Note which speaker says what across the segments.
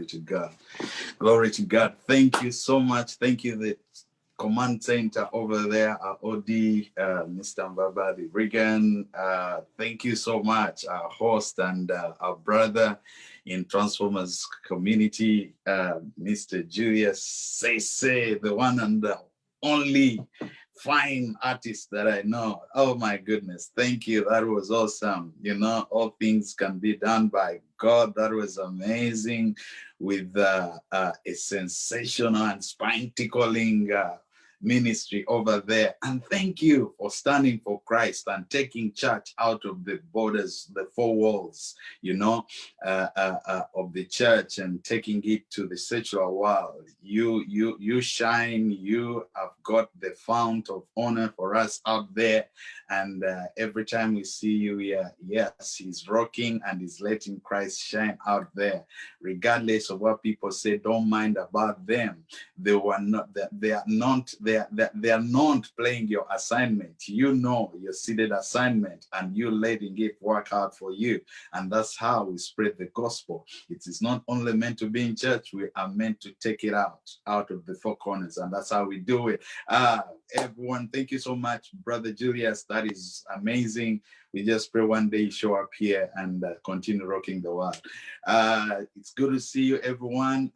Speaker 1: to God. Glory to God. Thank you so much. Thank you, the command center over there, OD, Mr. Mbaba, the Regan. Thank you so much, our host and our brother in Transformers community, Mr. Julius Say, the one and the only fine artist that I know. Oh my goodness, thank you. That was awesome. You know, all things can be done by God. That was amazing, with a sensational and spine-tickling ministry over there. And thank you for standing for Christ and taking church out of the borders, the four walls, you know, of the church, and taking it to the secular world. You shine. You have got the fount of honor for us out there, and every time we see you here, yes, he's rocking and he's letting Christ shine out there, regardless of what people say. Don't mind about them. They are not playing your assignment. You know your seated assignment, and you letting it work out for you. And that's how we spread the gospel. It is not only meant to be in church, we are meant to take it out of the four corners, and that's how we do it. Everyone, thank you so much, Brother Julius. That is amazing. We just pray one day you show up here and continue rocking the world. It's good to see you, everyone.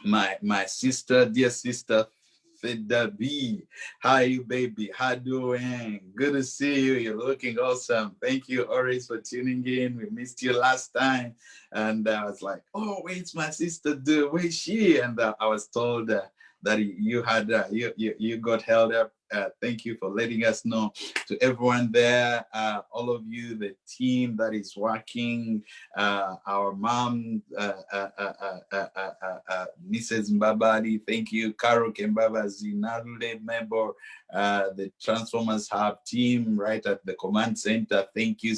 Speaker 1: My sister, dear sister, Fida B. How are you, baby? How doing? Good to see you. You're looking awesome. Thank you, Oris, for tuning in. We missed you last time. And I was like, oh, where's my sister? Where's she? And I was told that you had you got held up. Thank you for letting us know. To everyone there, all of you, the team that is working, our mom, Mrs. Mbabadi, thank you. Karo Kembaba Zinarule member, the Transformers Hub team right at the command center. Thank you.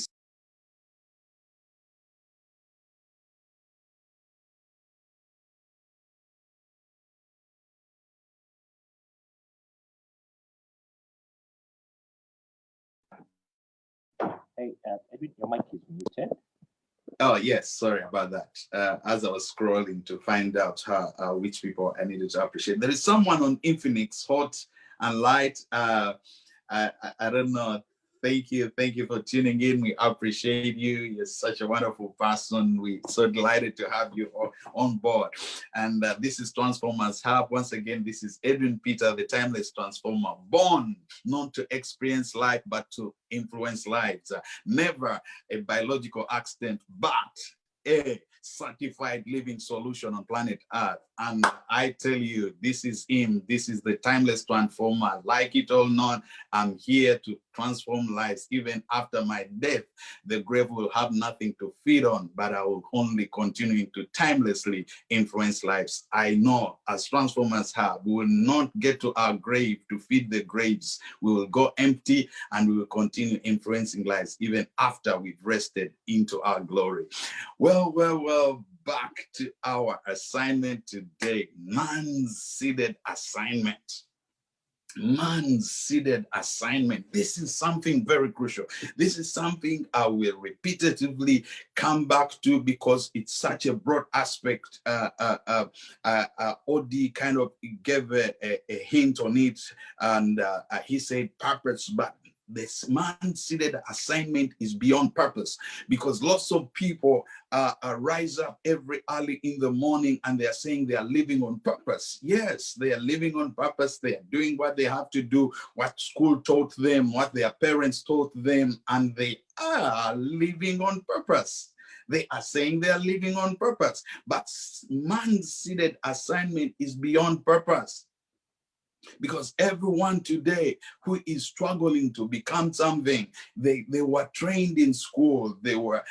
Speaker 2: Hey, Edwin, your mic is muted.
Speaker 1: Oh, yes, sorry about that. As I was scrolling to find out which people I needed to appreciate. There is someone on Infinix, hot and light. I don't know. Thank you for tuning in. We appreciate you. You're such a wonderful person. We're so delighted to have you on board. And this is Transformers Hub. Once again, this is Edwin Peter, the timeless transformer, born not to experience life, but to influence lives. Never a biological accident, but a certified living solution on planet Earth. And I tell you, this is him. This is the timeless transformer. Like it or not, I'm here to transform lives. Even after my death, the grave will have nothing to feed on, but I will only continue to timelessly influence lives. I know as Transformers Hub, we will not get to our grave to feed the graves. We will go empty, and we will continue influencing lives even after we've rested into our glory. Well, back to our assignment today. Man-seated assignment. Man-seated assignment. This is something very crucial. This is something I will repetitively come back to because it's such a broad aspect. OD kind of gave a hint on it, and he said purpose, but this man-seated assignment is beyond purpose, because lots of people rise up every early in the morning and they are saying they are living on purpose. Yes, they are living on purpose. They are doing what they have to do, what school taught them, what their parents taught them, and they are living on purpose. They are saying they are living on purpose, but man-seated assignment is beyond purpose. Because everyone today who is struggling to become something, they were trained in school. They were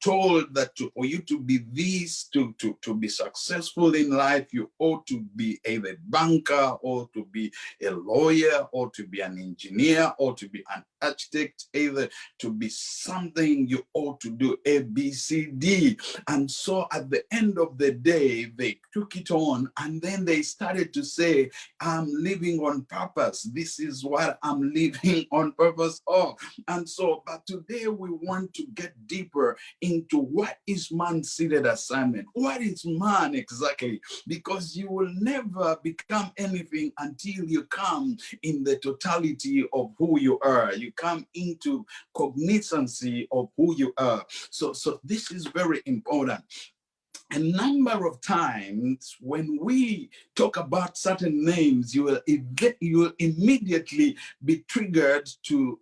Speaker 1: told that for you to be this, to be successful in life, you ought to be either a banker, or to be a lawyer, or to be an engineer, or to be an architect, either to be something you ought to do, A, B, C, D. And so at the end of the day, they took it on and then they started to say, I'm living on purpose. This is what I'm living on purpose of. And so, but today we want to get deeper into what is man-seated assignment. What is man exactly? Because you will never become anything until you come in the totality of who you are. You come into cognizancy of who you are. So this is very important. A number of times when we talk about certain names, you will immediately be triggered to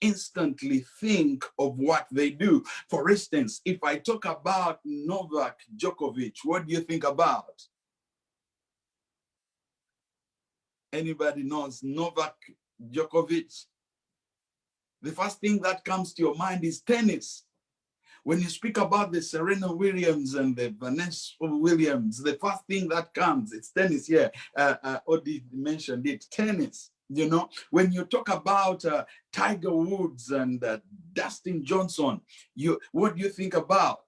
Speaker 1: instantly think of what they do. For instance, if I talk about Novak Djokovic, what do you think about? Anybody knows Novak Djokovic? The first thing that comes to your mind is tennis. When you speak about the Serena Williams and the Vanessa Williams, the first thing that comes, it's tennis. Yeah, Odi mentioned it, tennis. You know, when you talk about Tiger Woods and Dustin Johnson, what do you think about?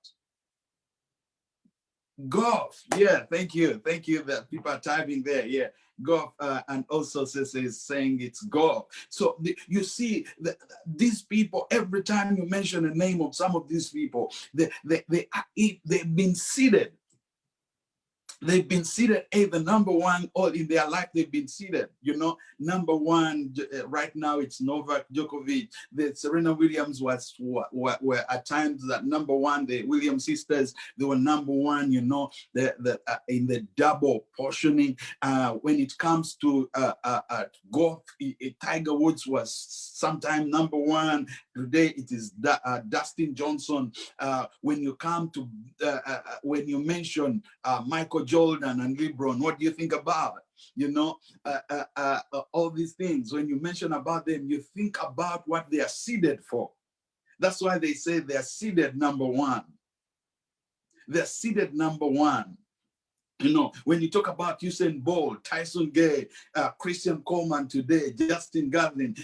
Speaker 1: Golf. Yeah, thank you. Thank you that people are typing there. Yeah, golf. And also is saying it's golf. So you see, these people, every time you mention the name of some of these people, they've been seated. They've been seated either number one or in their life they've been seated. You know, number one right now it's Novak Djokovic. The Serena Williams were at times that number one. The Williams sisters, they were number one. You know, in the double portioning. When it comes to golf, Tiger Woods was sometime number one. Today it is Dustin Johnson. When you come to when you mention Michael Jordan and LeBron, what do you think about? You know, all these things. When you mention about them, you think about what they are seeded for. That's why they say they are seeded number one. They're seeded number one. You know, when you talk about Usain Bolt, Tyson Gay, Christian Coleman today, Justin Gatlin,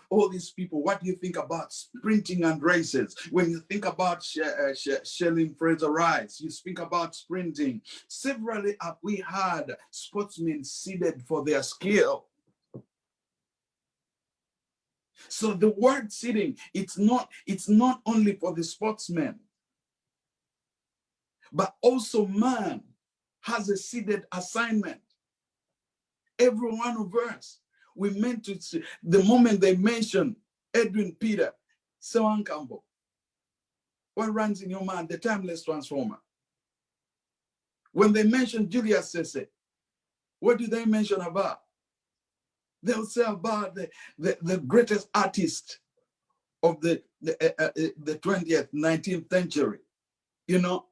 Speaker 1: all these people, what do you think about sprinting and races? When you think about Shelly Fraser-Rice, you speak about sprinting. Severally we had sportsmen seeded for their skill. So the word seeding, it's not only for the sportsmen, but also man has a seeded assignment. Every one of us, we meant to see. The moment they mention Edwin Peter, Sewan Campbell, what runs in your mind? The timeless transformer. When they mention Julius Sese, what do they mention about? They'll say about the greatest artist of the 20th, 19th century. You know,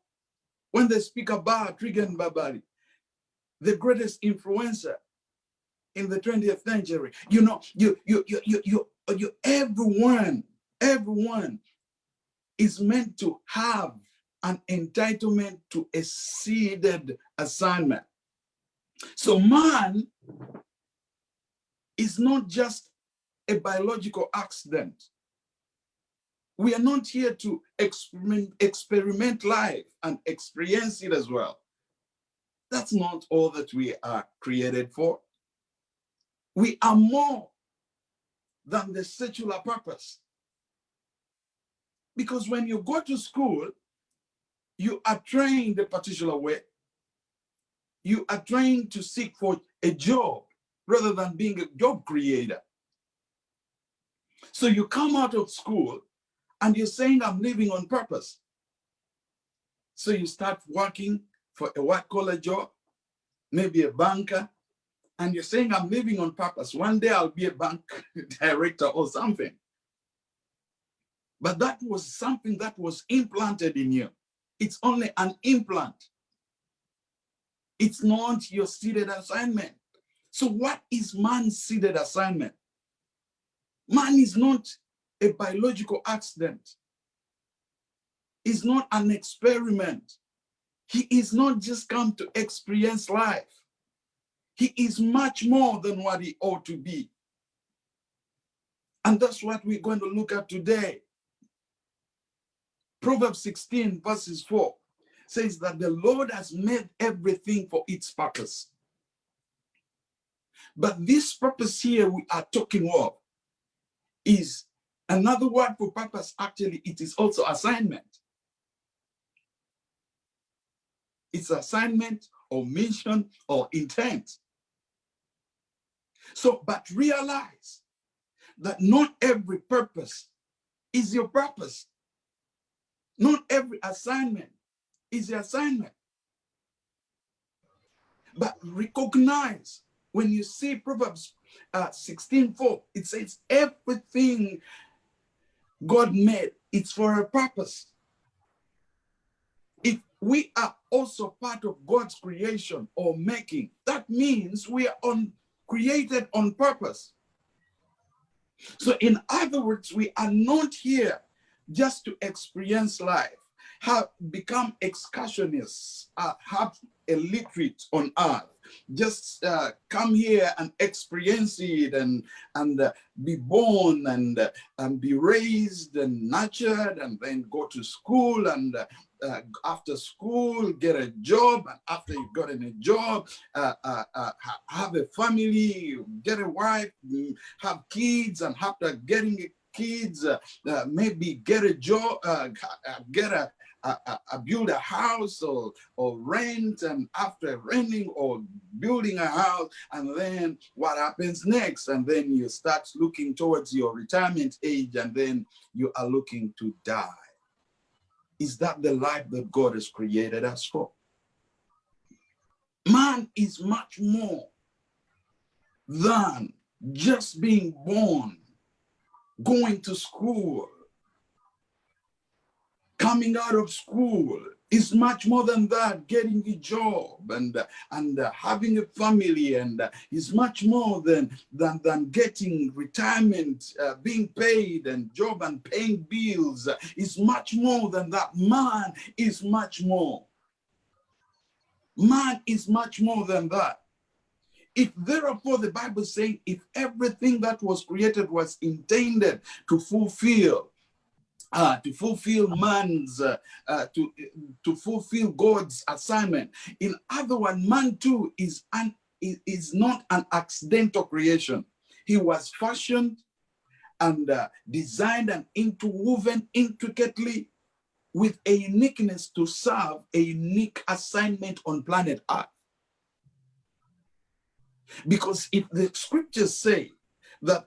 Speaker 1: when they speak about Regan Babari, the greatest influencer in the 20th century, you know, everyone is meant to have an entitlement to a seeded assignment. So man is not just a biological accident. We are not here to experiment life and experience it as well. That's not all that we are created for. We are more than the secular purpose. Because when you go to school, you are trained a particular way. You are trained to seek for a job rather than being a job creator. So you come out of school and you're saying, I'm living on purpose. So you start working for a white-collar job, maybe a banker, and you're saying, I'm living on purpose. One day I'll be a bank director or something. But that was something that was implanted in you. It's only an implant. It's not your seeded assignment. So what is man's seeded assignment? Man is not a biological accident. He's not an experiment. He is not just come to experience life. He is much more than what he ought to be. And that's what we're going to look at today. Proverbs 16 verses 4 says that the Lord has made everything for its purpose. But this purpose here we are talking of is another word for purpose. Actually, it is also assignment. It's assignment or mission or intent. So, but realize that not every purpose is your purpose. Not every assignment is your assignment. But recognize when you see Proverbs 16:4, it says everything God made, it's for a purpose. If we are also part of God's creation or making, that means we are created on purpose. So in other words, we are not here just to experience life, have become excursionists, have illiterate on earth, just come here and experience it and be born and be raised and nurtured and then go to school and after school get a job, and after you've gotten a job have a family, get a wife, have kids, and after getting kids maybe get a job, build a house or rent, and after renting or building a house, and then what happens next? And then you start looking towards your retirement age, and then you are looking to die. Is that the life that God has created us for? Man is much more than just being born, going to school, coming out of school. Is much more than that, getting a job and having a family, and is much more than getting retirement, being paid, and job and paying bills. Is much more than that. Man is much more. Man is much more than that. If therefore the Bible is saying if everything that was created was intended to fulfill man's, to fulfill God's assignment. In other words, man too is not an accidental creation. He was fashioned and designed and interwoven intricately with a uniqueness to serve a unique assignment on planet Earth. Because if the scriptures say that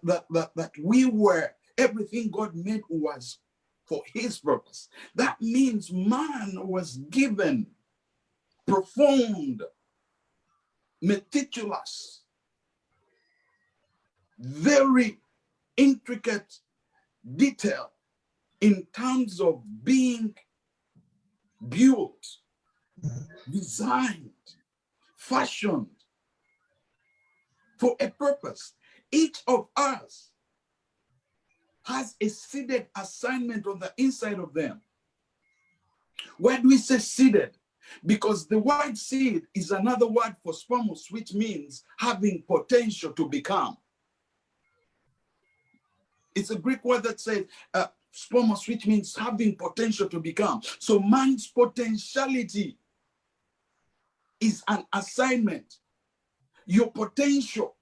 Speaker 1: we were, everything God made was for his purpose, that means man was given profound, meticulous, very intricate detail in terms of being built, designed, fashioned for a purpose. Each of us has a seeded assignment on the inside of them. Why do we say seeded? Because the word seed is another word for spermos, which means having potential to become. It's a Greek word that says spermos, which means having potential to become. So man's potentiality is an assignment. Your potential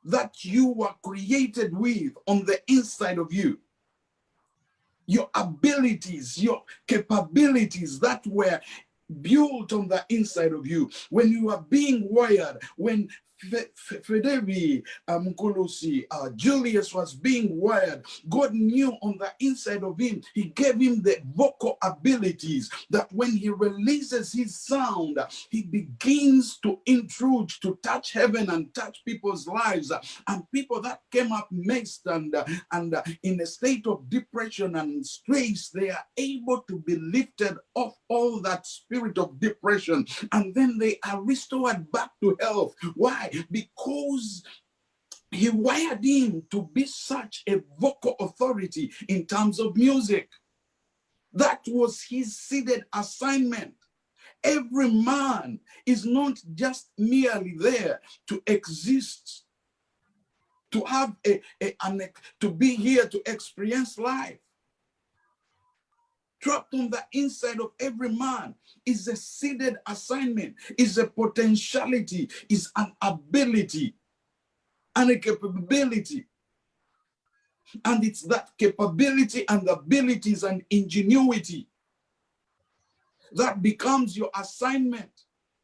Speaker 1: that you were created with on the inside of you. Your abilities, your capabilities that were built on the inside of you. When you are being wired, when Fedevi Mukulusi, Julius was being wired, God knew on the inside of him, he gave him the vocal abilities that when he releases his sound, he begins to intrude, to touch heaven and touch people's lives. And people that came up mixed and in a state of depression and stress, they are able to be lifted off all that spirit of depression, and then they are restored back to health. Why? Because he wired him to be such a vocal authority in terms of music. That was his seeded assignment. Every man is not just merely there to exist to have to be here to experience life. Trapped on the inside of every man is a seeded assignment, is a potentiality, is an ability and a capability. And it's that capability and abilities and ingenuity that becomes your assignment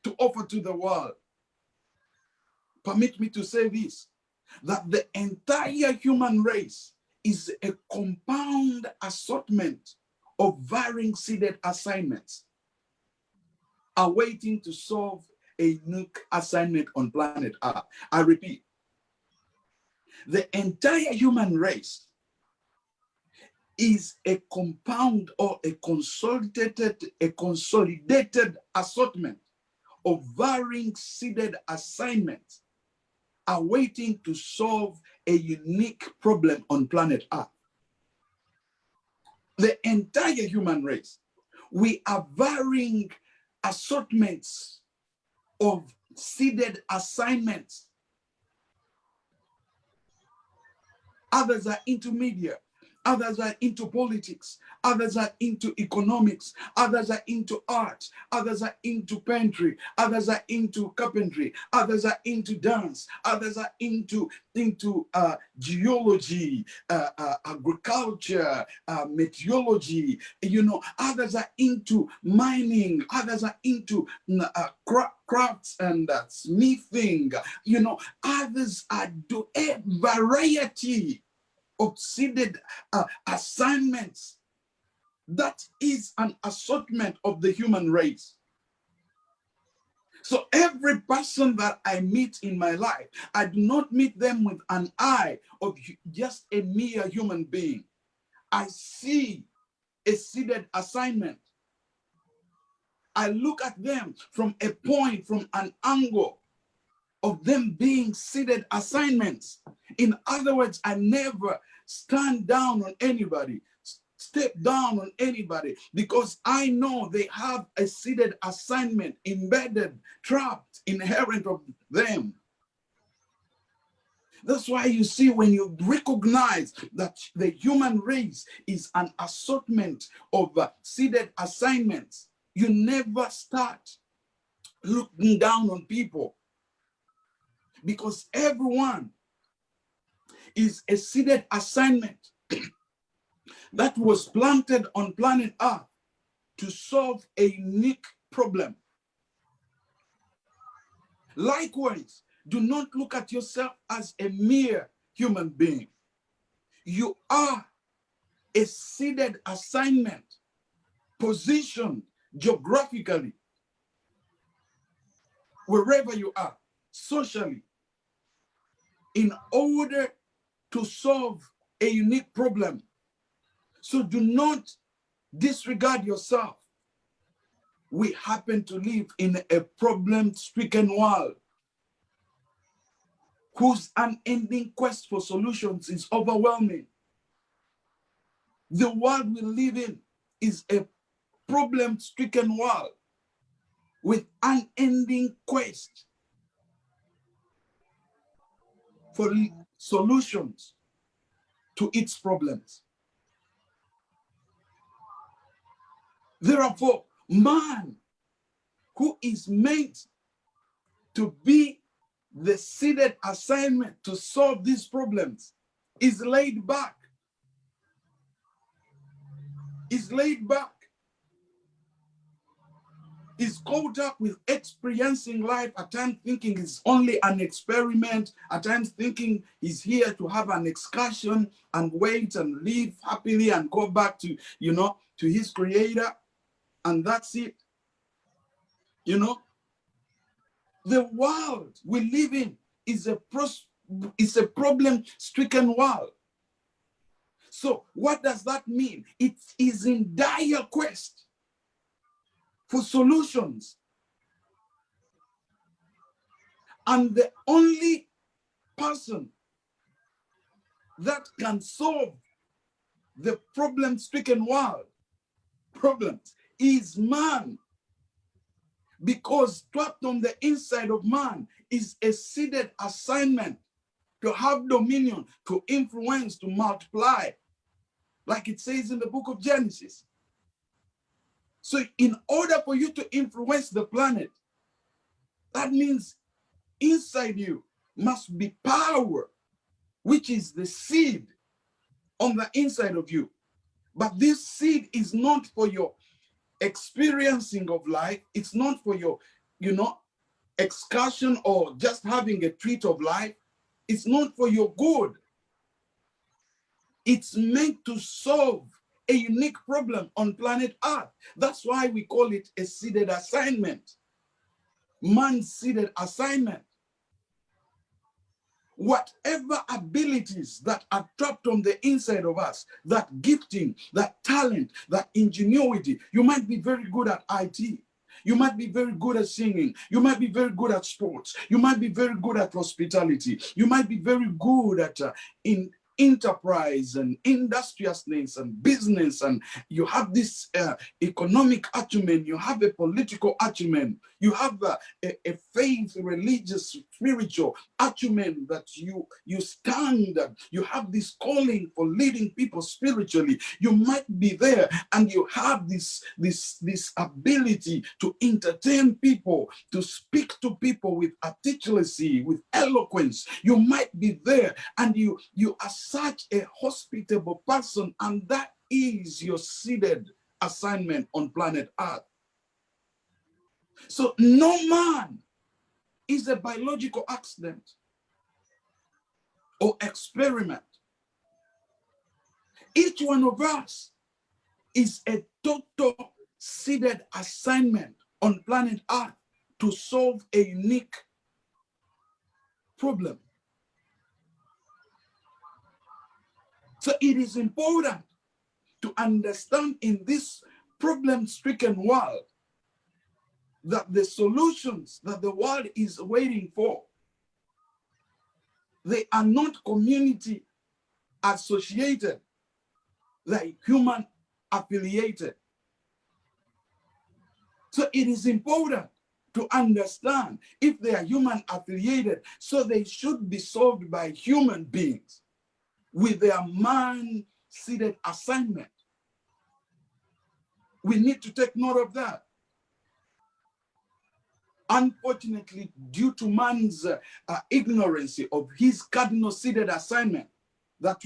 Speaker 1: to offer to the world. Permit me to say this, that the entire human race is a compound assortment of varying seeded assignments awaiting to solve a unique assignment on planet Earth. I repeat, the entire human race is a compound or a consolidated assortment of varying seeded assignments awaiting to solve a unique problem on planet Earth. The entire human race, we are varying assortments of seeded assignments. Others are into media, others are into politics, others are into economics, others are into art, others are into painting, others are into carpentry, others are into dance, others are into geology, agriculture, meteorology, others are into mining, others are into crafts and smithing, others are do a variety of seeded assignments. That is an assortment of the human race. So every person that I meet in my life, I do not meet them with an eye of just a mere human being. I see a seeded assignment. I look at them from a point, from an angle of them being seeded assignments. In other words, I never stand down on anybody, step down on anybody, because I know they have a seeded assignment embedded, trapped, inherent of them. That's why you see, when you recognize that the human race is an assortment of seeded assignments, you never start looking down on people, because everyone is a seeded assignment that was planted on planet Earth to solve a unique problem. Likewise, do not look at yourself as a mere human being. You are a seeded assignment, positioned geographically, wherever you are, socially, in order to solve a unique problem. So do not disregard yourself. We happen to live in a problem-stricken world whose unending quest for solutions is overwhelming. The world we live in is a problem-stricken world with unending quest for solutions to its problems. Therefore, man, who is meant to be the seeded assignment to solve these problems, is laid back. Is laid back. Is caught up with experiencing life, at times thinking it's only an experiment, at times thinking he's here to have an excursion and wait and live happily and go back to, to his creator, and that's it. The world we live in is a problem-stricken world. So what does that mean? It is in dire quest for solutions. And the only person that can solve the problem-stricken world problems is man. Because trapped on the inside of man is a seeded assignment to have dominion, to influence, to multiply, like it says in the book of Genesis. So in order for you to influence the planet, that means inside you must be power, which is the seed on the inside of you. But this seed is not for your experiencing of life. It's not for your, excursion or just having a treat of life. It's not for your good. It's meant to solve a unique problem on planet Earth. That's why we call it a seeded assignment. Man's seeded assignment. Whatever abilities that are trapped on the inside of us, that gifting, that talent, that ingenuity, you might be very good at IT. You might be very good at singing. You might be very good at sports. You might be very good at hospitality. You might be very good at in enterprise and industriousness and business, and you have this economic acumen, you have a political acumen, you have a faith, religious, spiritual acumen that you stand, you have this calling for leading people spiritually. You might be there and you have this ability to entertain people, to speak to people with articulacy, with eloquence. You might be there and you are such a hospitable person, and that is your seeded assignment on planet Earth. So no man is a biological accident or experiment. Each one of us is a total seeded assignment on planet Earth to solve a unique problem. So it is important to understand in this problem-stricken world that the solutions that the world is waiting for, they are not community associated, they're human affiliated. So it is important to understand if they are human affiliated, so they should be solved by human beings with their man-seeded assignment. We need to take note of that. Unfortunately, due to man's ignorance of his cardinal-seeded assignment that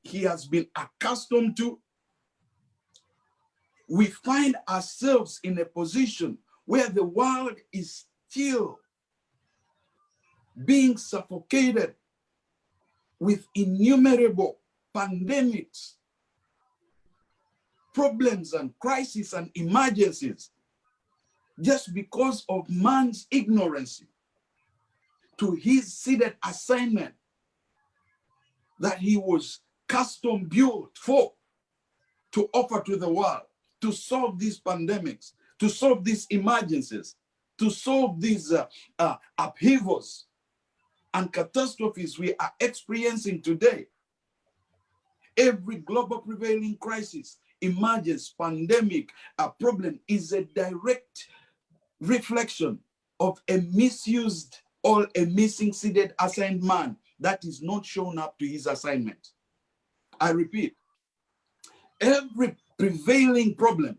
Speaker 1: he has been accustomed to, we find ourselves in a position where the world is still being suffocated with innumerable pandemics, problems and crises and emergencies, just because of man's ignorance to his seeded assignment that he was custom built for, to offer to the world, to solve these pandemics, to solve these emergencies, to solve these upheavals and catastrophes we are experiencing today. Every global prevailing crisis, emergence, pandemic, problem is a direct reflection of a misused or a missing seeded assigned man that is not shown up to his assignment. I repeat, every prevailing problem,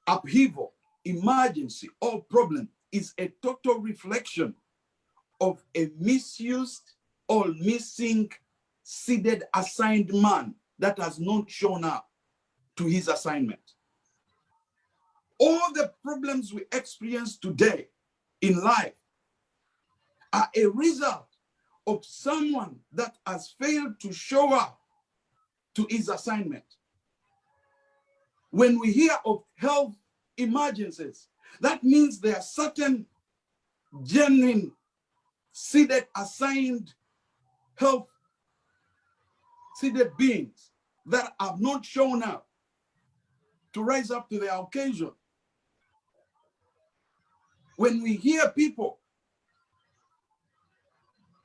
Speaker 1: upheaval, emergency, or problem is a total reflection of a misused or missing seeded assigned man that has not shown up to his assignment. All the problems we experience today in life are a result of someone that has failed to show up to his assignment. When we hear of health emergencies, that means there are certain genuine seeded assigned health seeded beings that have not shown up to rise up to the occasion. When we hear people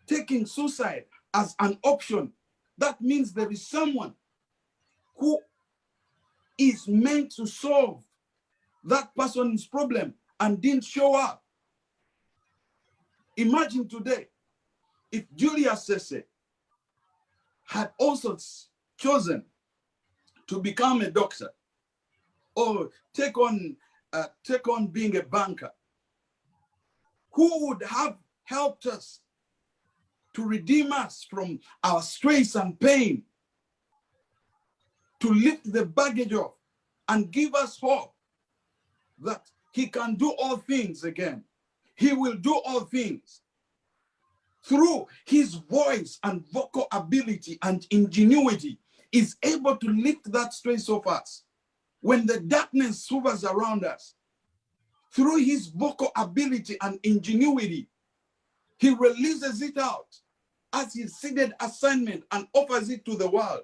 Speaker 1: taking suicide as an option, that means there is someone who is meant to solve that person's problem and didn't show up. Imagine today, If Julius Caesar had also chosen to become a doctor or take on being a banker, who would have helped us to redeem us from our stress and pain, to lift the baggage off and give us hope that he can do all things again. He will do all things. Through his voice and vocal ability and ingenuity, is able to lift that stress off us. When the darkness hovers around us, through his vocal ability and ingenuity, he releases it out as his seeded assignment and offers it to the world.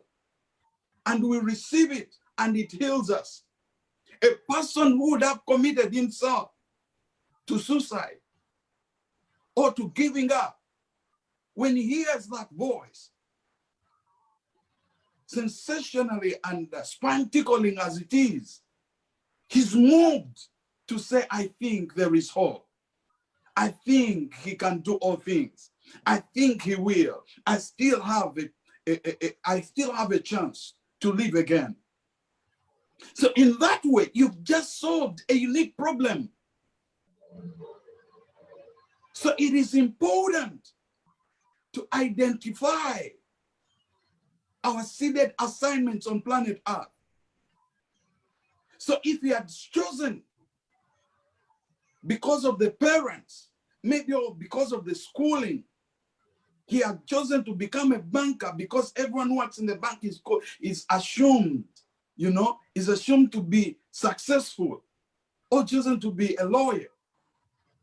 Speaker 1: And we receive it and it heals us. A person who would have committed himself to suicide or to giving up, when he hears that voice, sensationally and spine-tickling as it is, he's moved to say, I think there is hope. I think he can do all things. I think he will. I still have a chance to live again. So in that way, you've just solved a unique problem. So it is important to identify our seeded assignments on planet Earth. So if he had chosen, because of the parents, maybe because of the schooling, he had chosen to become a banker because everyone who works in the bank is assumed, is assumed to be successful, or chosen to be a lawyer,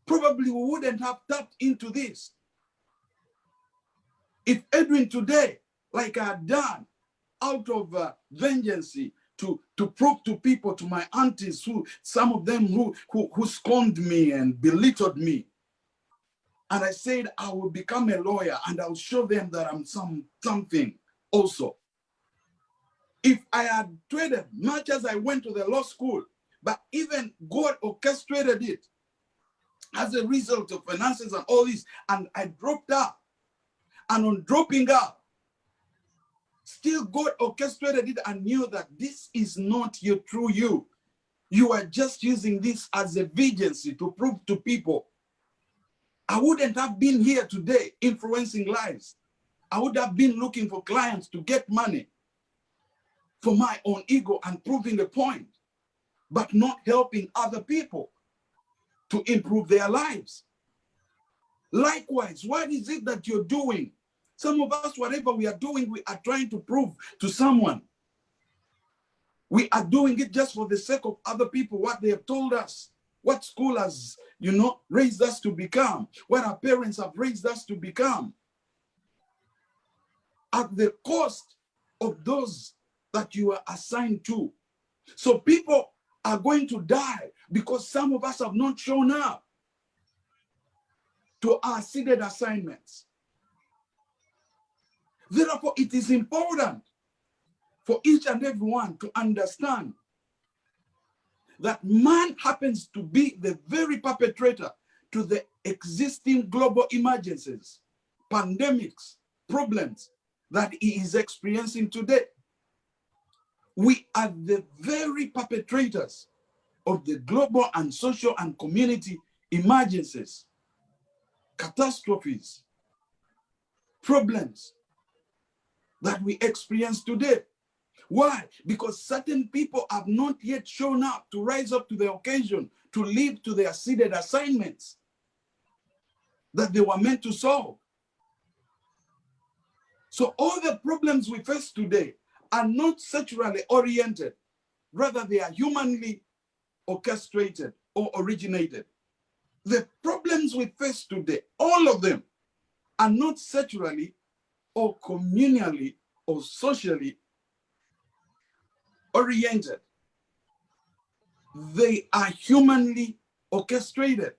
Speaker 1: probably we wouldn't have tapped into this. If Edwin today, like I had done, out of vengeance, to prove to people, to my aunties, some of them who scorned me and belittled me, and I said I will become a lawyer and I'll show them that I'm something also. If I had traded, much as I went to the law school, but even God orchestrated it as a result of finances and all this, and I dropped out. And on dropping out, still God orchestrated it and knew that this is not your true you. You are just using this as a vigency to prove to people. I wouldn't have been here today influencing lives. I would have been looking for clients to get money for my own ego and proving the point, but not helping other people to improve their lives. Likewise, what is it that you're doing? Some of us, whatever we are doing, we are trying to prove to someone. We are doing it just for the sake of other people, what they have told us, what school has, raised us to become, what our parents have raised us to become, at the cost of those that you are assigned to. So people are going to die because some of us have not shown up to our seeded assignments. Therefore, it is important for each and every one to understand that man happens to be the very perpetrator to the existing global emergencies, pandemics, problems that he is experiencing today. We are the very perpetrators of the global and social and community emergencies, catastrophes, problems that we experience today. Why? Because certain people have not yet shown up to rise up to the occasion, to live to their seeded assignments that they were meant to solve. So all the problems we face today are not sexually oriented. Rather, they are humanly orchestrated or originated. The problems we face today, all of them, are not sexually or communally or socially oriented. They are humanly orchestrated.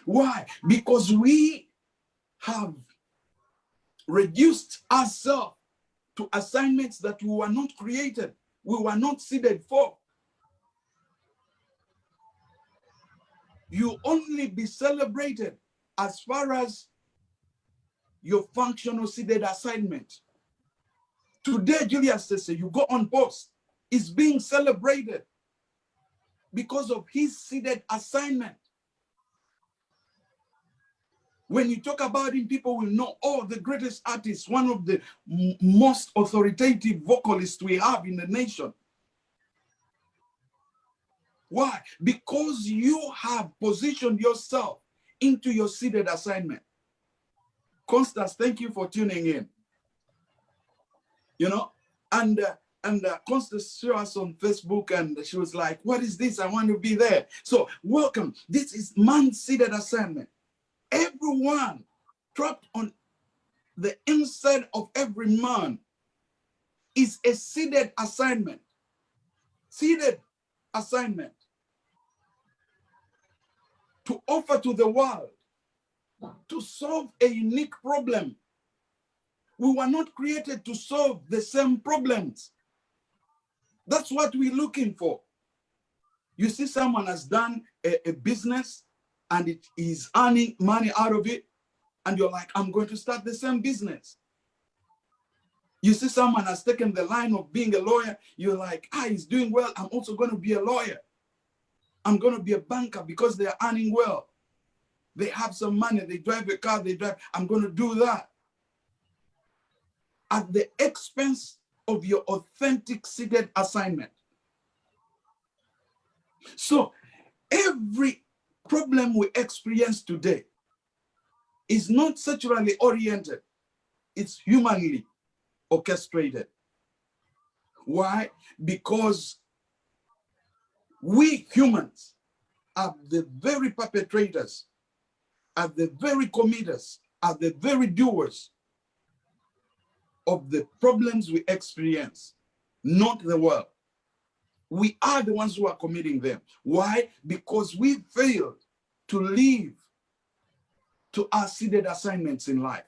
Speaker 1: Why? Because we have reduced ourselves to assignments that we were not created, we were not seeded for. You only be celebrated as far as your functional seeded assignment. Today, Julius says, you go on post, is being celebrated because of his seeded assignment. When you talk about him, people will know, oh, the greatest artist, one of the most authoritative vocalists we have in the nation. Why? Because you have positioned yourself into your seeded assignment. Constance, thank you for tuning in. You know, and Constance showed us on Facebook, and she was like, what is this? I want to be there. So welcome. This is man's seeded assignment. Everyone trapped on the inside of every man is a seeded assignment. Seeded assignment to offer to the world, to solve a unique problem. We were not created to solve the same problems. That's what we're looking for. You see, someone has done a business and it is earning money out of it, and you're like, I'm going to start the same business. You see someone has taken the line of being a lawyer, you're like, he's doing well, I'm also going to be a lawyer. I'm going to be a banker because they're earning well. They have some money, they drive a car, I'm going to do that. At the expense of your authentic seeded assignment. So every problem we experience today is not sexually oriented. It's humanly orchestrated. Why? Because we humans are the very perpetrators, are the very committers, are the very doers of the problems we experience, not the world. We are the ones who are committing them. Why? Because we failed to live to our seeded assignments in life.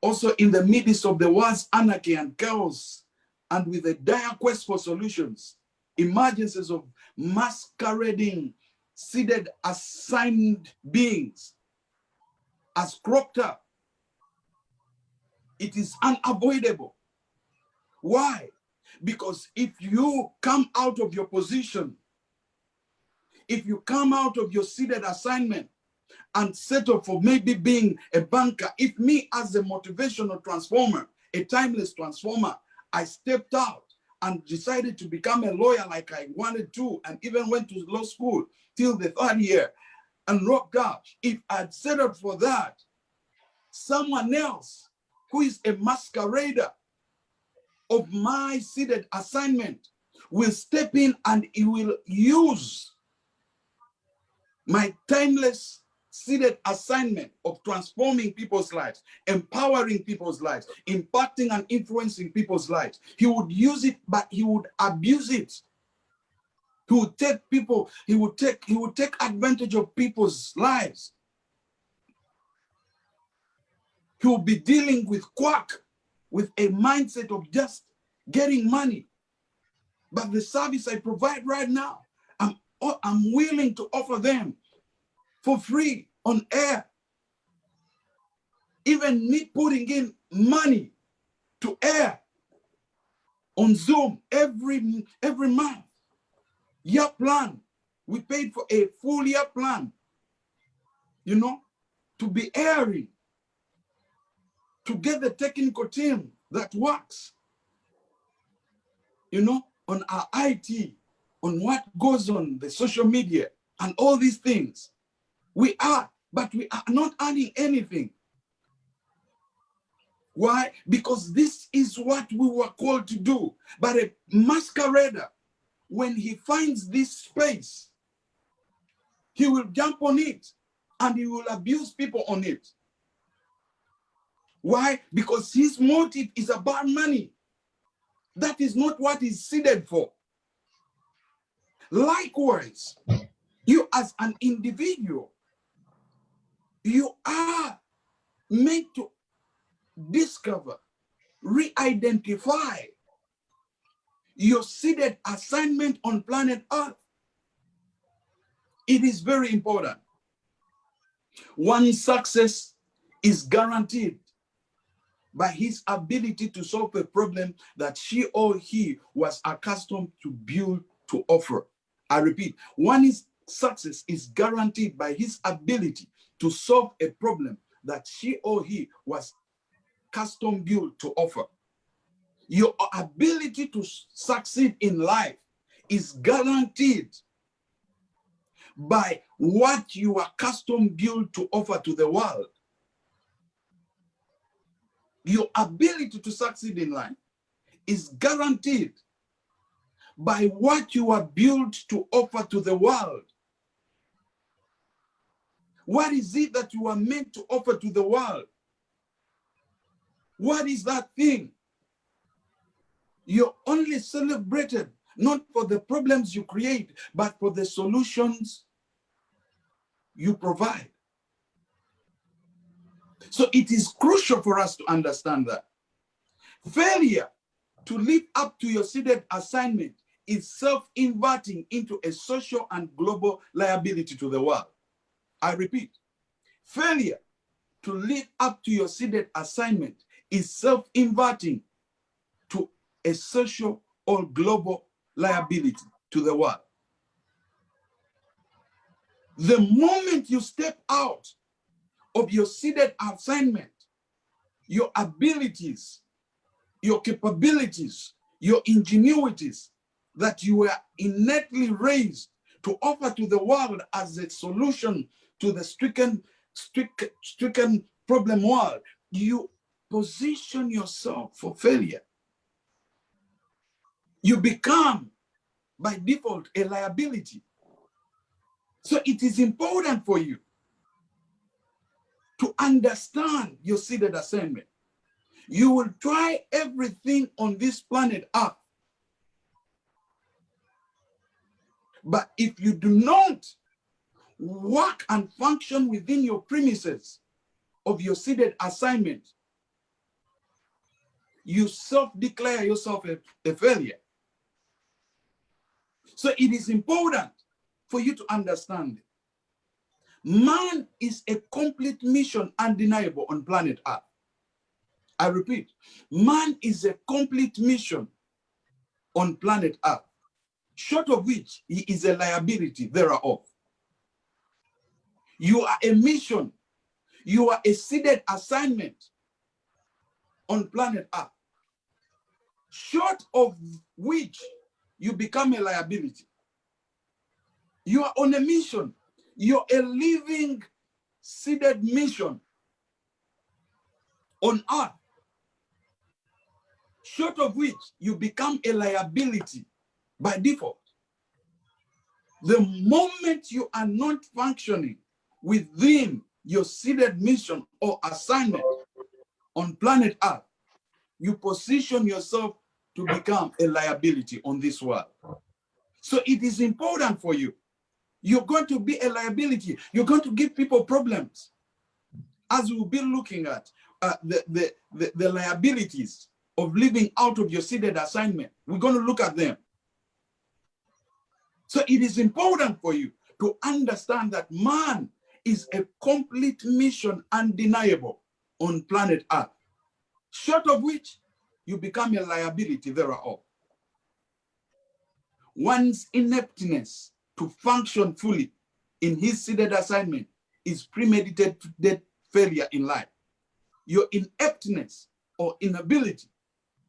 Speaker 1: Also, in the midst of the world's anarchy and chaos, and with a dire quest for solutions, emergences of masquerading seeded assigned beings as cropped up, it is unavoidable. Why? Because if you come out of your position, if you come out of your seeded assignment and settle for maybe being a banker, if me as a motivational transformer, a timeless transformer, I stepped out and decided to become a lawyer like I wanted to, and even went to law school till the 3rd year and rocked out. If I'd settled for that, someone else who is a masquerader of my seeded assignment will step in and he will use my timeless seeded assignment of transforming people's lives, empowering people's lives, impacting and influencing people's lives. He would use it, but he would abuse it. He would take people, he would take advantage of people's lives. He will be dealing with quack, with a mindset of just getting money. But the service I provide right now, I'm willing to offer them for free on air. Even me putting in money to air on Zoom every month. Year plan. We paid for a full year plan, you know, to be airing, to get the technical team that works, you know, on our IT, on what goes on the social media and all these things. But we are not earning anything. Why? Because this is what we were called to do. But a masquerader, when he finds this space, he will jump on it and he will abuse people on it. Why? Because his motive is about money. That is not what he's seeded for. Likewise, you as an individual, you are meant to discover, re-identify your seeded assignment on planet Earth. It is very important. One success is guaranteed by his ability to solve a problem that she or he was accustomed to build to offer. I repeat, one's success is guaranteed by his ability to solve a problem that she or he was custom built to offer. Your ability to succeed in life is guaranteed by what you are custom built to offer to the world. Your ability to succeed in life is guaranteed by what you are built to offer to the world. What is it that you are meant to offer to the world? What is that thing? You're only celebrated not for the problems you create, but for the solutions you provide. So it is crucial for us to understand that failure to live up to your seeded assignment is self-inverting into a social and global liability to the world. I repeat, failure to live up to your seeded assignment is self-inverting to a social or global liability to the world. The moment you step out of your seeded assignment, your abilities, your capabilities, your ingenuities that you were innately raised to offer to the world as a solution to the stricken problem world, you position yourself for failure. You become, by default, a liability. So it is important for you to understand your seeded assignment. You will try everything on this planet Earth. But if you do not work and function within your premises of your seeded assignment, you self-declare yourself a failure. So it is important for you to understand. Man is a complete mission, undeniable, on planet Earth. I repeat, man is a complete mission on planet Earth, short of which he is a liability thereof. You are a mission. You are a seeded assignment on planet Earth, short of which you become a liability. You are on a mission. You're a living seeded mission on Earth, short of which you become a liability by default. The moment you are not functioning within your seeded mission or assignment on planet Earth, you position yourself to become a liability on this world. So it is important for you. You're going to be a liability. You're going to give people problems. As we'll be looking at the liabilities of living out of your seeded assignment, we're going to look at them. So it is important for you to understand that man is a complete mission, undeniable, on planet Earth, short of which you become a liability thereof. One's ineptness to function fully in his seeded assignment is premeditated failure in life. Your ineptness or inability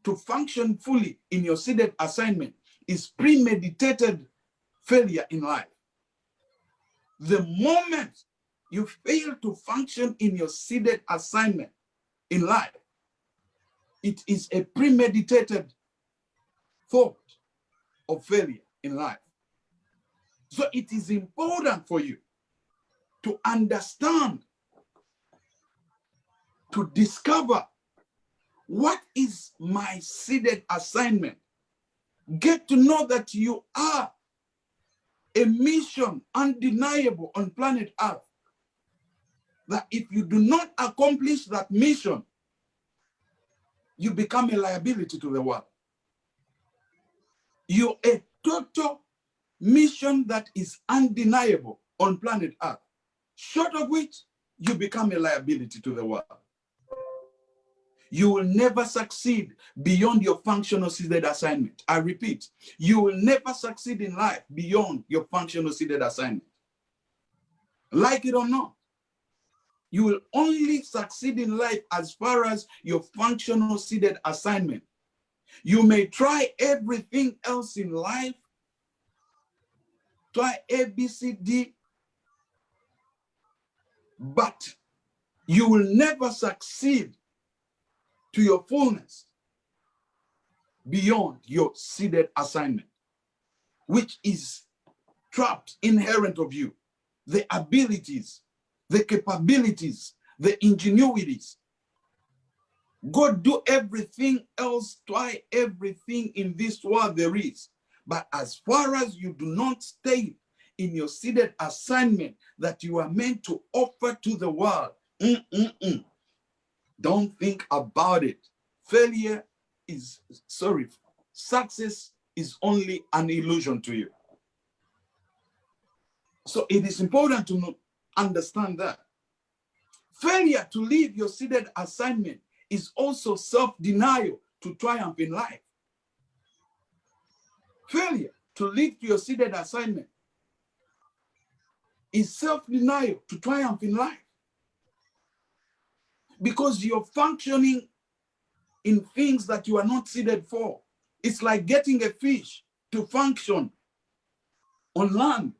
Speaker 1: to function fully in your seeded assignment is premeditated failure in life. The moment you fail to function in your seeded assignment in life, it is a premeditated thought of failure in life. So it is important for you to understand, to discover what is my seeded assignment. Get to know that you are a mission undeniable on planet Earth. That if you do not accomplish that mission, you become a liability to the world. You're a total mission that is undeniable on planet Earth, short of which you become a liability to the world. You will never succeed beyond your functional seeded assignment. I repeat, you will never succeed in life beyond your functional seeded assignment. Like it or not, you will only succeed in life as far as your functional seeded assignment. You may try everything else in life, try A, B, C, D, but you will never succeed to your fullness beyond your seeded assignment, which is trapped inherent of you. The abilities, the capabilities, the ingenuities. Go do everything else, try everything in this world there is. But as far as you do not stay in your seeded assignment that you are meant to offer to the world, don't think about it. Success is only an illusion to you. So it is important to understand that. Failure to live your seeded assignment is also self-denial to triumph in life. Failure to live your seeded assignment is self-denial to triumph in life. Because you're functioning in things that you are not seeded for. It's like getting a fish to function on land.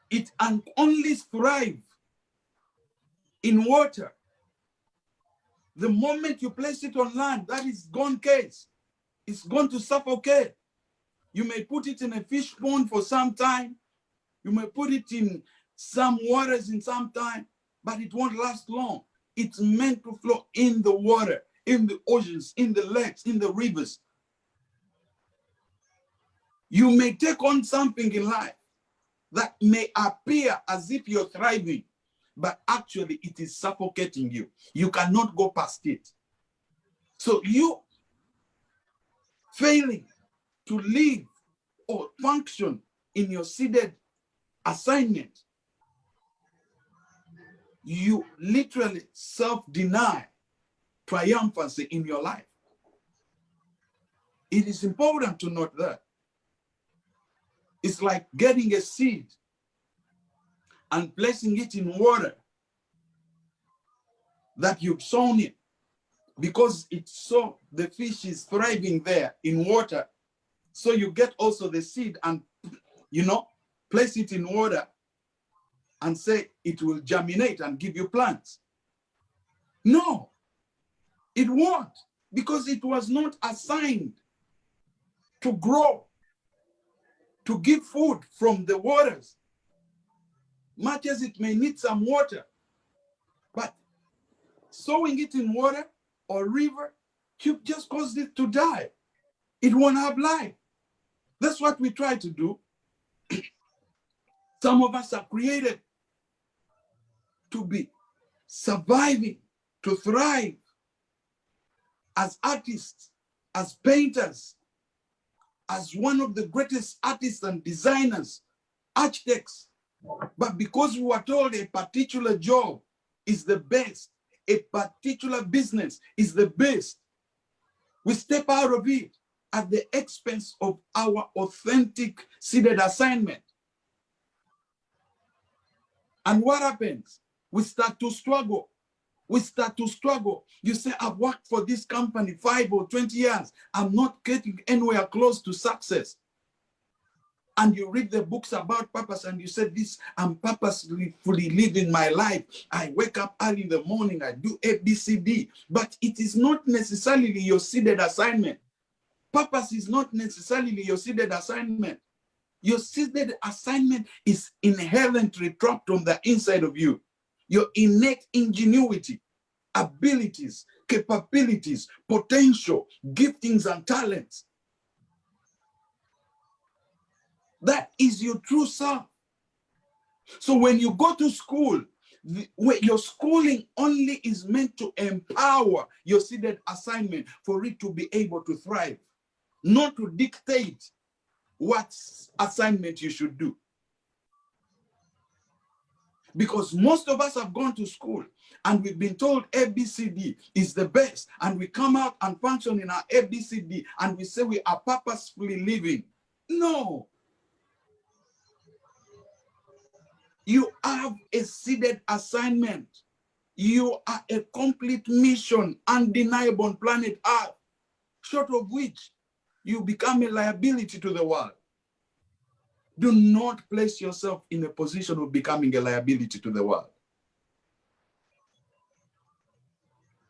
Speaker 1: It can only thrive in water. The moment you place it on land, that is gone case. It's going to suffocate. You may put it in a fish pond for some time. You may put it in some waters in some time, but it won't last long. It's meant to flow in the water, in the oceans, in the lakes, in the rivers. You may take on something in life that may appear as if you're thriving, but actually it is suffocating you. You cannot go past it. So you failing to live or function in your seeded assignment, you literally self-deny triumphancy in your life. It is important to note that. It's like getting a seed and placing it in water that you've sown in, because the fish is thriving there in water. So you get also the seed and, place it in water and say it will germinate and give you plants. No, it won't, because it was not assigned to grow, to give food from the waters, much as it may need some water. But sowing it in water or river, you just caused it to die. It won't have life. That's what we try to do. Some of us are created to be surviving, to thrive as artists, as painters, as one of the greatest artists and designers, architects. But because we were told a particular job is the best, a particular business is the best, we step out of it at the expense of our authentic seeded assignment. And what happens? We start to struggle. We start to struggle. You say, I've worked for this company 5 or 20 years. I'm not getting anywhere close to success. And you read the books about purpose and you say, I'm purposefully living my life. I wake up early in the morning, I do A, B, C, D. But it is not necessarily your seeded assignment. Purpose is not necessarily your seeded assignment. Your seeded assignment is inherently trapped on the inside of you. Your innate ingenuity, abilities, capabilities, potential, giftings, and talents. That is your true self. So when you go to school, your schooling only is meant to empower your seeded assignment for it to be able to thrive, not to dictate what assignment you should do. Because most of us have gone to school and we've been told ABCD is the best, and we come out and function in our ABCD and we say we are purposefully living. No. You have a seeded assignment. You are a complete mission, undeniable on planet Earth, short of which you become a liability to the world. Do not place yourself in a position of becoming a liability to the world.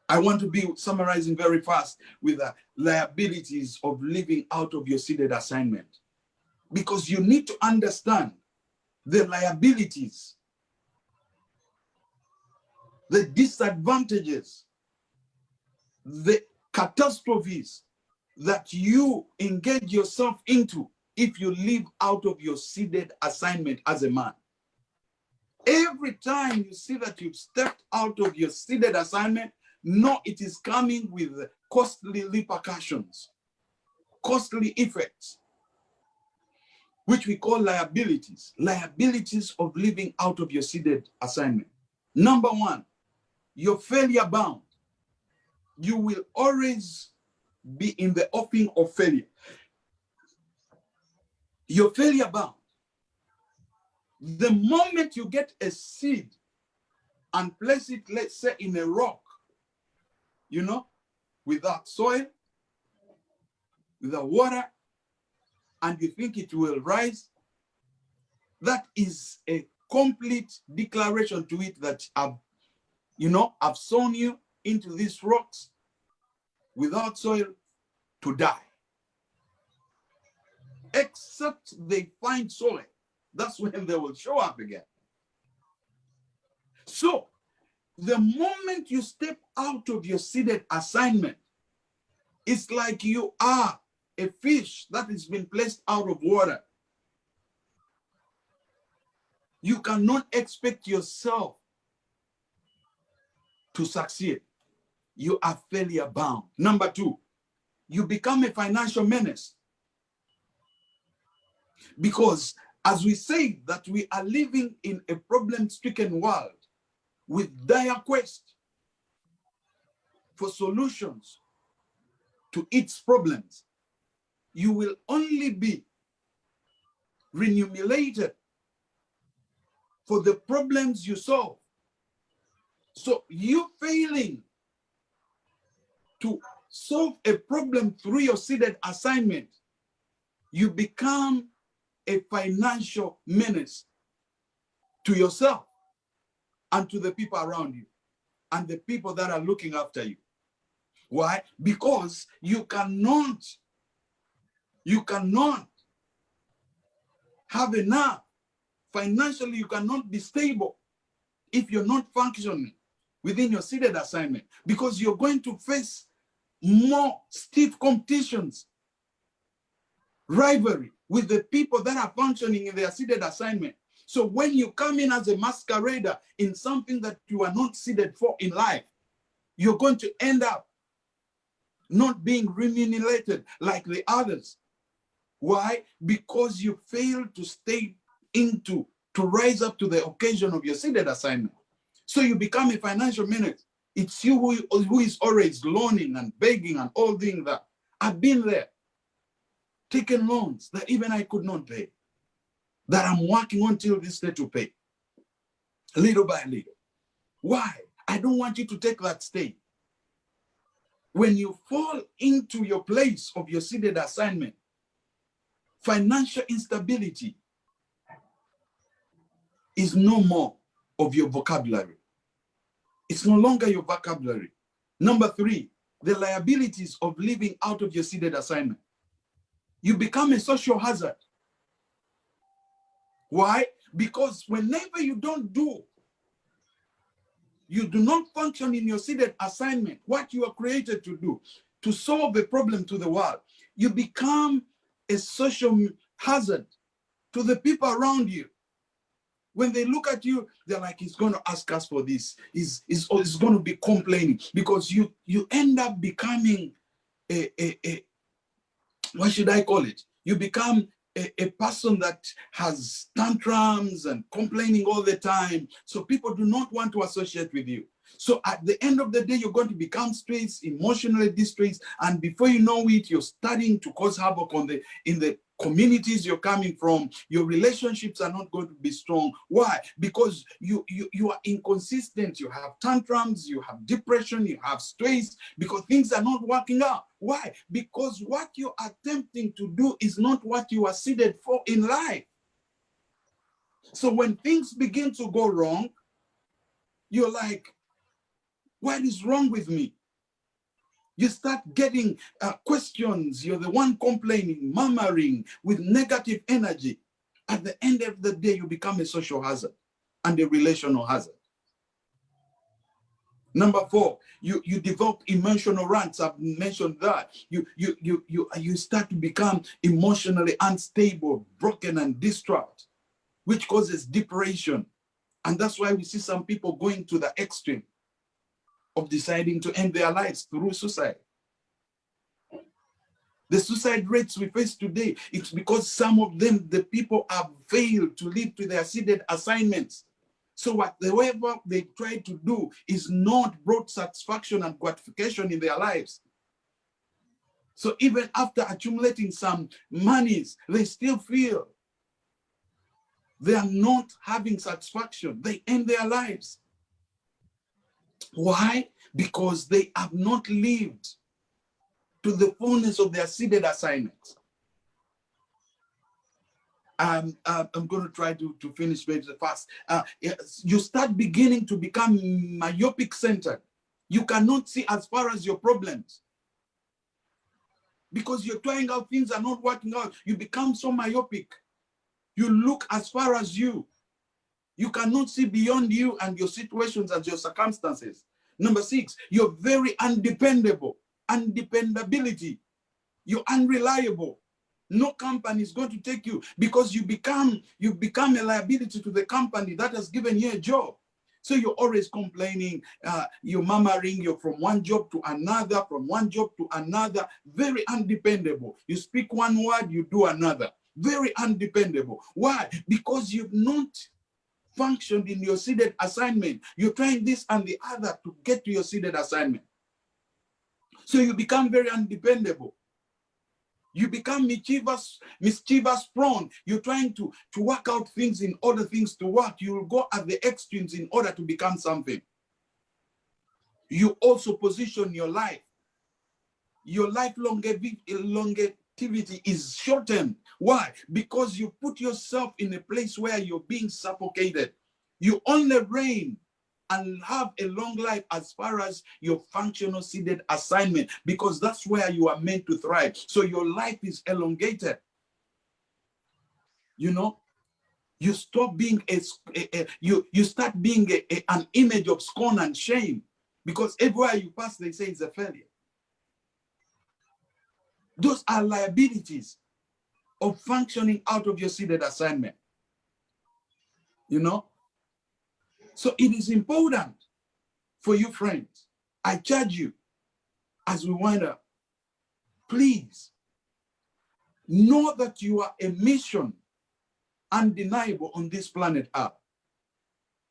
Speaker 1: I want to be summarizing very fast with the liabilities of living out of your seeded assignment, because you need to understand the liabilities, the disadvantages, the catastrophes that you engage yourself into if you live out of your seeded assignment as a man. Every time you see that you've stepped out of your seeded assignment, no, it is coming with costly repercussions, costly effects, which we call liabilities. Liabilities of living out of your seeded assignment. Number one, you're failure bound. You will always be in the offing of failure. You're failure bound. The moment you get a seed and place it, let's say, in a rock, you know, without soil, without water, and you think it will rise, that is a complete declaration to it that I've sown you into these rocks without soil to die. Except they find soil. That's when they will show up again. So, the moment you step out of your seeded assignment, it's like you are a fish that has been placed out of water. You cannot expect yourself to succeed. You are failure bound. Number two, you become a financial menace. Because as we say that we are living in a problem-stricken world with dire quest for solutions to its problems, you will only be remunerated for the problems you solve. So you failing to solve a problem through your seeded assignment, you become a financial menace to yourself and to the people around you and the people that are looking after you. Why? Because you cannot have enough. Financially, you cannot be stable if you're not functioning within your seeded assignment, because you're going to face more stiff competitions, rivalry with the people that are functioning in their seeded assignment. So when you come in as a masquerader in something that you are not seeded for in life, you're going to end up not being remunerated like the others. Why? Because you fail to to rise up to the occasion of your seeded assignment. So you become a financial menace. It's you who is always loaning and begging and all things that. I've been there, taken loans that even I could not pay, that I'm working until this day to pay, little by little. Why? I don't want you to take that step. When you fall into your place of your seeded assignment, financial instability is no more of your vocabulary. It's no longer your vocabulary. Number three, the liabilities of living out of your seeded assignment. You become a social hazard. Why? Because whenever you do not function in your seeded assignment, what you are created to do, to solve a problem to the world, you become a social hazard to the people around you. When they look at you, they're like, he's going to ask us for this. He's going to be complaining, because you end up becoming what should I call it? You become a person that has tantrums and complaining all the time. So people do not want to associate with you. So at the end of the day, you're going to become stressed, emotionally distressed, and before you know it, you're starting to cause havoc in the communities you're coming from. Your relationships are not going to be strong. Why? Because you are inconsistent. You have tantrums, you have depression, you have stress, because things are not working out. Why? Because what you're attempting to do is not what you are seeded for in life. So when things begin to go wrong, you're like, what is wrong with me? You start getting questions. You're the one complaining, murmuring with negative energy. At the end of the day, you become a social hazard and a relational hazard. Number 4, you develop emotional rants. I've mentioned that. You start to become emotionally unstable, broken and distraught, which causes depression. And that's why we see some people going to the extreme of deciding to end their lives through suicide. The suicide rates we face today, it's because some of them, the people have failed to live to their seeded assignments. So whatever they try to do is not brought satisfaction and gratification in their lives. So even after accumulating some monies, they still feel they are not having satisfaction. They end their lives. Why? Because they have not lived to the fullness of their seeded assignments. I'm going to try to finish very fast. You start beginning to become myopic centered. You cannot see as far as your problems. Because you're trying out, things are not working out. You become so myopic. You look as far as you. You cannot see beyond you and your situations and your circumstances. Number 6, you're very undependable. Undependability. You're unreliable. No company is going to take you because you become a liability to the company that has given you a job. So you're always complaining, you're murmuring, you're from one job to another, from one job to another, very undependable. You speak one word, you do another. Very undependable. Why? Because you've not functioned in your seeded assignment. You're trying this and the other to get to your seeded assignment. So you become very undependable. You become mischievous prone. You're trying to work out things in order things to work. You will go at the extremes in order to become something. You also position your life. Your life longevity is shortened. Why? Because you put yourself in a place where you're being suffocated. You only reign and have a long life as far as your functional seeded assignment, because that's where you are meant to thrive. So your life is elongated. You know, you stop being you start being an image of scorn and shame, because everywhere you pass, they say it's a failure. Those are liabilities of functioning out of your seeded assignment. You know, so it is important for you, friends. I charge you, as we wind up, please know that you are a mission undeniable on this planet Earth,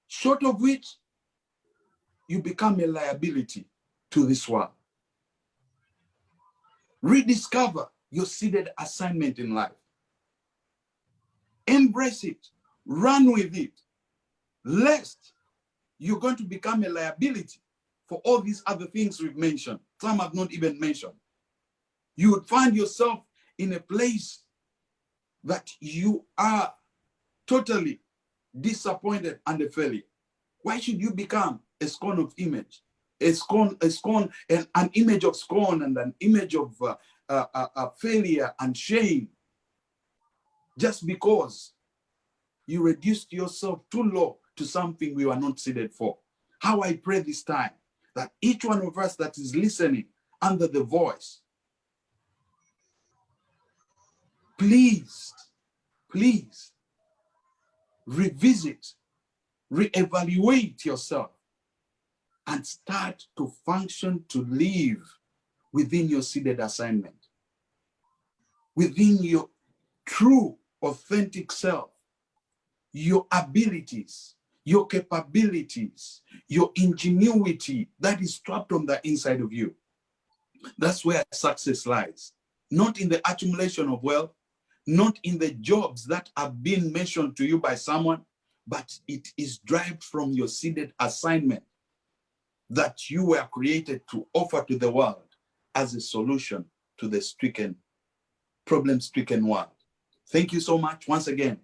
Speaker 1: short of which you become a liability to this world. Rediscover your seeded assignment in life. Embrace it. Run with it. Lest you're going to become a liability for all these other things we've mentioned. Some have not even mentioned. You would find yourself in a place that you are totally disappointed and a failure. Why should you become a scorn of image? An image of scorn and an image of failure and shame, just because you reduced yourself too low to something we were not seeded for. How I pray this time that each one of us that is listening under the voice, please revisit, reevaluate yourself, and start to function, to live within your seeded assignment, within your true, authentic self, your abilities, your capabilities, your ingenuity that is trapped on the inside of you. That's where success lies. Not in the accumulation of wealth, not in the jobs that have been mentioned to you by someone, but it is derived from your seeded assignment that you were created to offer to the world as a solution to the problem-stricken world. Thank you so much. Once again,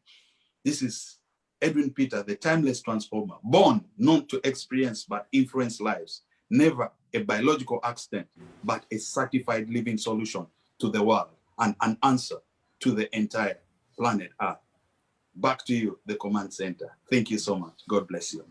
Speaker 1: this is Edwin Peter, the timeless transformer, born not to experience but influence lives. Never a biological accident, but a certified living solution to the world and an answer to the entire planet Earth. Back to you, the command center. Thank you so much. God bless you.